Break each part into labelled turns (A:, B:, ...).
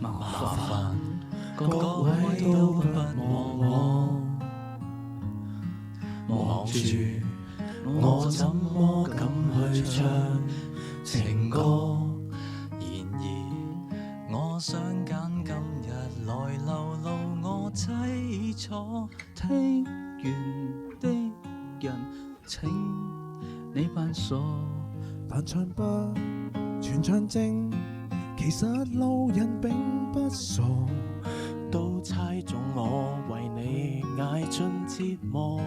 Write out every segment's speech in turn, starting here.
A: 麻煩各位都不忘我，望住我怎麼敢去唱情歌？然而我想揀今日來流露我凄楚，聽完的人請你扮傻，
B: 扮唱不全唱正，其實路人並不傻，
A: 都猜中我為你捱盡折磨。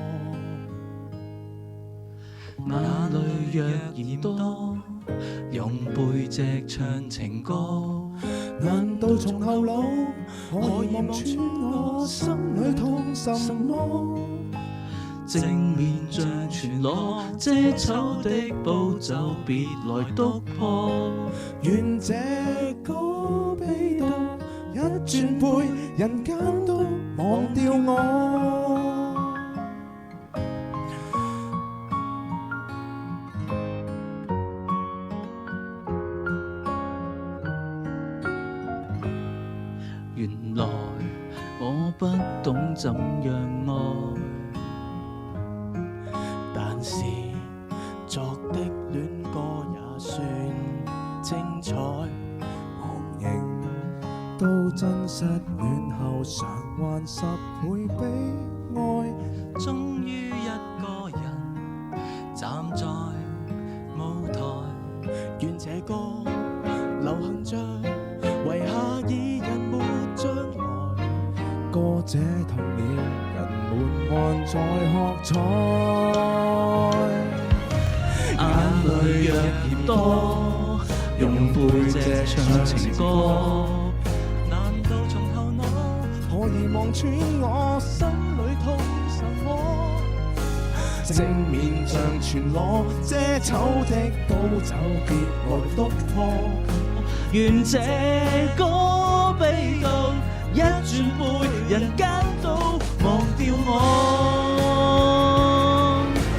A: 眼淚若嫌多，用背脊唱情歌，
B: 難道從後腦可以望穿我心裏痛什麼？
A: 正面像全裸，遮醜的步驟別來督破。
B: 願這歌悲到一轉背，人間都忘掉我。
A: 原來我不懂怎樣愛，但是作的戀歌也算精彩。
B: 紅影都真失戀後償還10倍悲哀，
A: 終於一個人站在舞台，願這歌流行着遺下二人沒將來。
B: 歌這痛了，人們還在喝彩。
A: 眼淚若嫌多，用背脊唱情歌。難道從後腦
B: 可以望穿我心裏痛什麼？正面像全裸，遮醜的步驟別來督破。
A: 願這歌悲到一轉背，人間都忘掉我。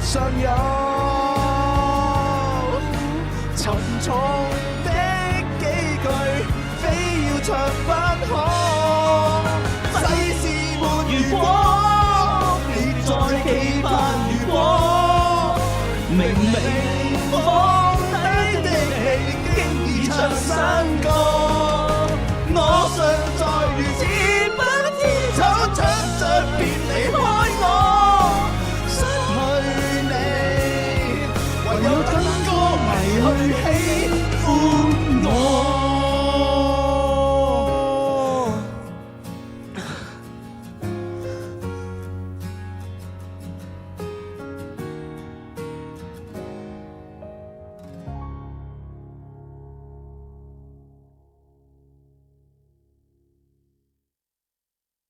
B: 尚有沉重的幾句，非要唱不可。世事沒如果，別再期盼如果。
A: 明明
B: 放低的戲，經已唱新歌。我尚在如此不知醜，唱着便離開我。失去你，唯有等歌迷去喜歡我。